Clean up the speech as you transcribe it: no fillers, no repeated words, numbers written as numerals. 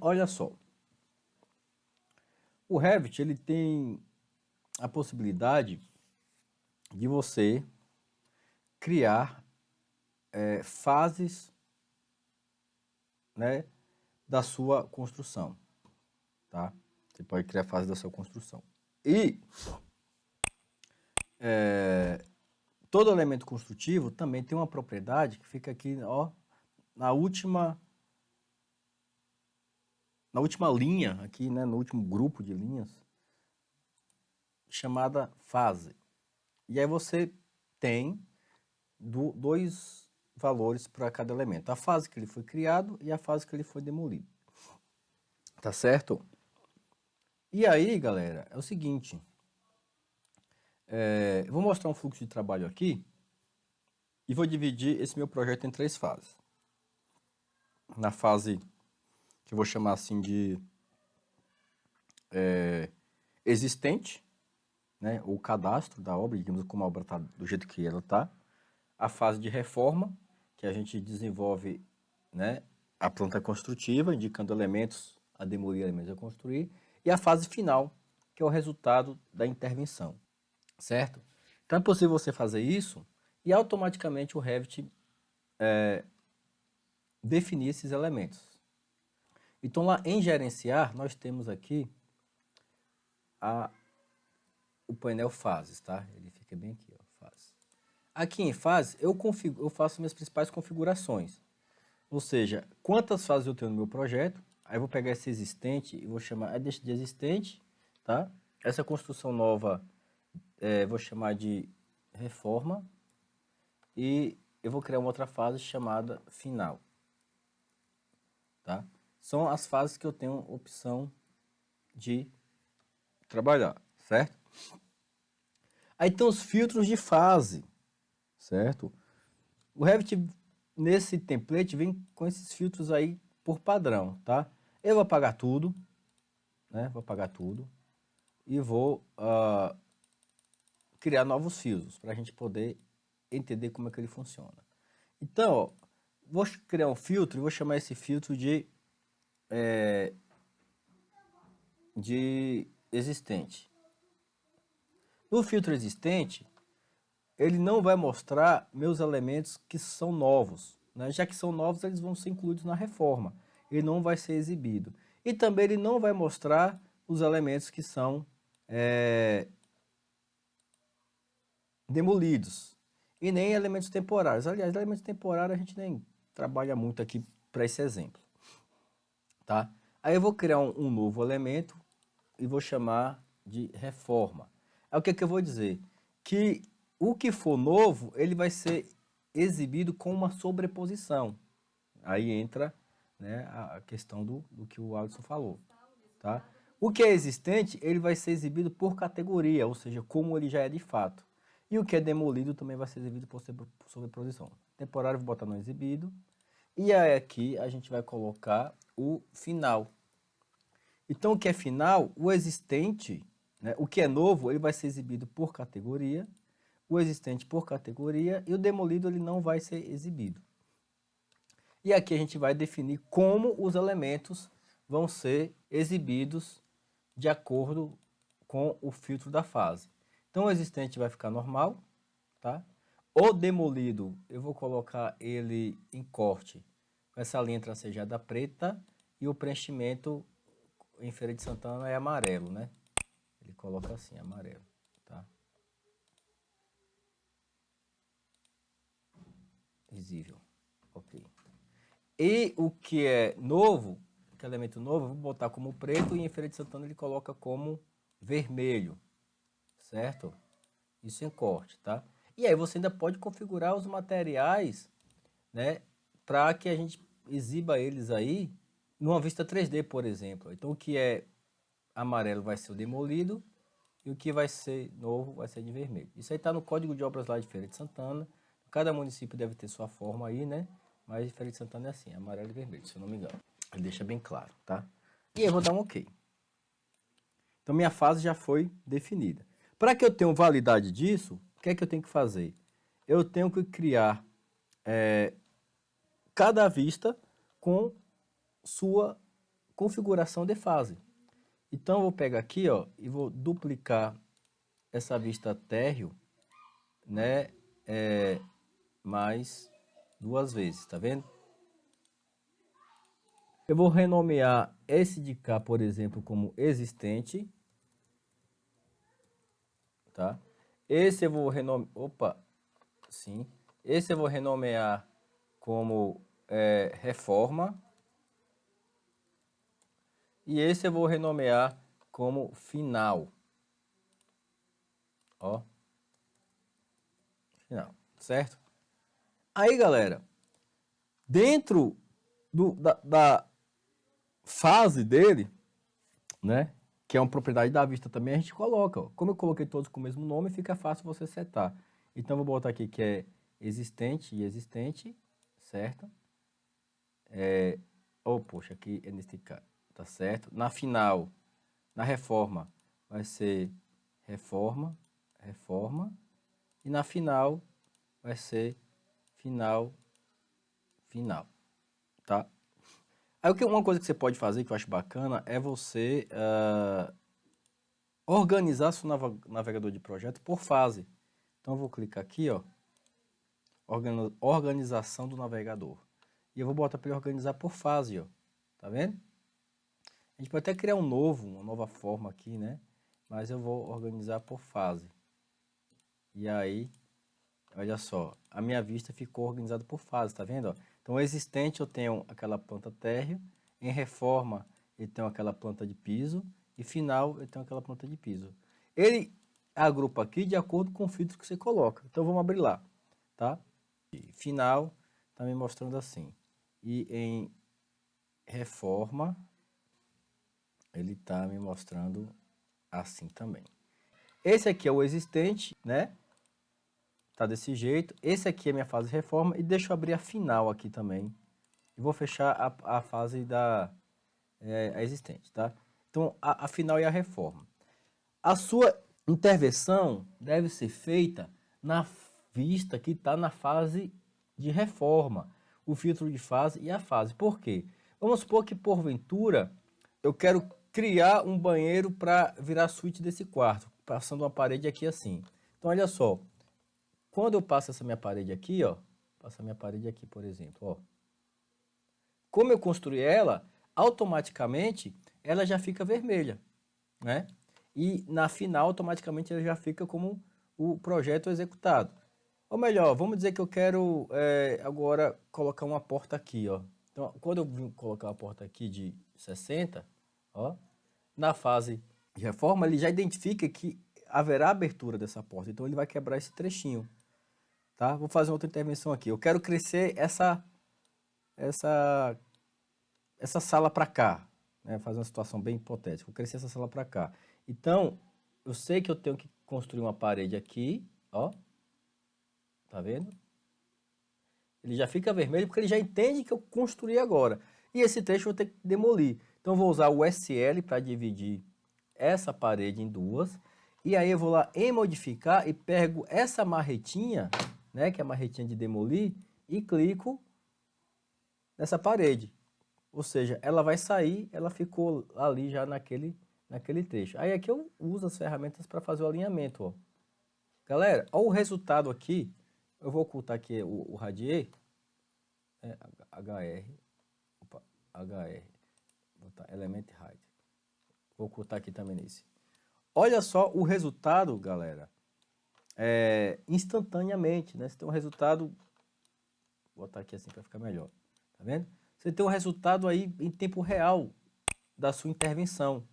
Olha só, o Revit ele tem a possibilidade de você criar fases, né, da sua construção, tá? Você pode criar fases da sua construção. E todo elemento construtivo também tem uma propriedade que fica aqui, ó, na última linha aqui, né, no último grupo de linhas, chamada fase. E aí você tem dois valores para cada elemento. A fase que ele foi criado e a fase que ele foi demolido. Tá certo? E aí, galera, é o seguinte. Eu vou mostrar um fluxo de trabalho aqui e vou dividir esse meu projeto em 3 fases. Na fase que eu vou chamar assim de existente, né, o cadastro da obra, digamos como a obra está do jeito que ela está. A fase de reforma, que a gente desenvolve, né, a planta construtiva, indicando elementos a demolir, elementos a construir. E a fase final, que é o resultado da intervenção, certo? Então é possível você fazer isso e automaticamente o Revit definir esses elementos. Então lá em gerenciar, nós temos aqui o painel fases, tá? Ele fica bem aqui, ó, fases. Aqui em fases, eu faço minhas principais configurações. Ou seja, quantas fases eu tenho no meu projeto, aí eu vou pegar esse existente e vou chamar de existente, tá? Essa construção nova, vou chamar de reforma e eu vou criar uma outra fase chamada final, tá? São as fases que eu tenho opção de trabalhar, certo? Aí tem os filtros de fase, certo? O Revit, nesse template, vem com esses filtros aí por padrão, tá? Eu vou apagar tudo, né? Vou apagar tudo e vou criar novos filtros para a gente poder entender como é que ele funciona. Então, ó, vou criar um filtro e vou chamar esse filtro de existente. No filtro existente, ele não vai mostrar meus elementos que são novos, né? Já que são novos, eles vão ser incluídos na reforma. Ele não vai ser exibido. E também ele não vai mostrar os elementos que são demolidos. E nem elementos temporários. Aliás, elementos temporários a gente nem trabalha muito aqui para esse exemplo. Tá? Aí eu vou criar um novo elemento e vou chamar de reforma. Aí o que é que eu vou dizer? Que o que for novo, ele vai ser exibido com uma sobreposição. Aí entra, né, a questão do que o Alisson falou. Tá? O que é existente, ele vai ser exibido por categoria, ou seja, como ele já é de fato. E o que é demolido também vai ser exibido por sobreposição. Temporário, vou botar no exibido. E aí aqui a gente vai colocar o final. Então, o que é final, o existente, né, o que é novo, ele vai ser exibido por categoria, o existente por categoria, e o demolido ele não vai ser exibido. E aqui a gente vai definir como os elementos vão ser exibidos de acordo com o filtro da fase. Então, o existente vai ficar normal, tá? O demolido, eu vou colocar ele em corte com essa linha tracejada preta e o preenchimento em Feira de Santana é amarelo, né? Ele coloca assim, amarelo, tá? Visível, ok. E o que é novo, que é elemento novo, eu vou botar como preto e em Feira de Santana ele coloca como vermelho, certo? Isso em corte, tá? E aí você ainda pode configurar os materiais, né, para que a gente exiba eles aí numa vista 3D, por exemplo. Então o que é amarelo vai ser o demolido e o que vai ser novo vai ser de vermelho. Isso aí está no Código de Obras lá de Feira de Santana. Cada município deve ter sua forma aí, né? Mas Feira de Santana é assim, amarelo e vermelho, se eu não me engano. Ele deixa bem claro, tá? E aí eu vou dar um OK. Então minha fase já foi definida. Para que eu tenha validade disso, o que é que eu tenho que fazer? Eu tenho que criar cada vista com sua configuração de fase. Então, eu vou pegar aqui, ó, e vou duplicar essa vista térreo, né, mais 2 vezes, tá vendo? Eu vou renomear esse de cá, por exemplo, como existente, tá? Esse eu vou renomear, opa, sim. Esse eu vou renomear como reforma. E esse eu vou renomear como final. Ó. Final, certo? Aí, galera, dentro da fase dele, né? Que é uma propriedade da vista também, a gente coloca. Ó. Como eu coloquei todos com o mesmo nome, fica fácil você setar. Então, eu vou botar aqui que é existente e existente, certo? Poxa, aqui é nesse caso, tá certo? Na final, na reforma, vai ser reforma, reforma. E na final, vai ser final, final, tá? Aí uma coisa que você pode fazer, que eu acho bacana, é você organizar seu navegador de projeto por fase. Então, eu vou clicar aqui, ó, organização do navegador. E eu vou botar para ele organizar por fase, ó. Tá vendo? A gente pode até criar uma nova forma aqui, né? Mas eu vou organizar por fase. E aí, olha só, a minha vista ficou organizada por fase, tá vendo? Ó? Então, existente eu tenho aquela planta térreo, em reforma eu tenho aquela planta de piso, e final eu tenho aquela planta de piso. Ele agrupa aqui de acordo com o filtro que você coloca. Então, vamos abrir lá, tá? Final está me mostrando assim. E em reforma, ele está me mostrando assim também. Esse aqui é o existente, né? Tá desse jeito. Esse aqui é a minha fase de reforma. E deixa eu abrir a final aqui também. E vou fechar a fase a existente, tá? Então, a final e a reforma. A sua intervenção deve ser feita na vista que está na fase de reforma. O filtro de fase e a fase. Por quê? Vamos supor que, porventura, eu quero criar um banheiro para virar a suíte desse quarto, passando uma parede aqui assim. Então, olha só. Quando eu passo essa minha parede aqui, ó, passo a minha parede aqui, por exemplo, ó. Como eu construí ela, automaticamente ela já fica vermelha, né? E na final, automaticamente ela já fica como o projeto executado. Ou melhor, vamos dizer que eu quero agora colocar uma porta aqui, ó. Então, quando eu vim colocar uma porta aqui de 60, ó, na fase de reforma, ele já identifica que haverá abertura dessa porta. Então, ele vai quebrar esse trechinho. Tá? Vou fazer outra intervenção aqui. Eu quero crescer essa sala para cá, né? Fazer uma situação bem hipotética. Vou crescer essa sala para cá. Então, eu sei que eu tenho que construir uma parede aqui, ó. Tá vendo? Ele já fica vermelho porque ele já entende que eu construí agora. E esse trecho eu vou ter que demolir. Então, eu vou usar o SL para dividir essa parede em duas. E aí eu vou lá em modificar e pego essa marretinha, né, que é a marretinha de demolir, e clico nessa parede. Ou seja, ela vai sair, ela ficou ali já naquele trecho. Aí aqui eu uso as ferramentas para fazer o alinhamento, ó. Galera, olha o resultado aqui. Eu vou ocultar aqui o radier. HR. Opa, HR. Vou botar Element Height. Vou ocultar aqui também nesse. Olha só o resultado, galera. Instantaneamente, né? Você tem um resultado, vou botar aqui assim para ficar melhor, tá vendo? Você tem um resultado aí em tempo real da sua intervenção.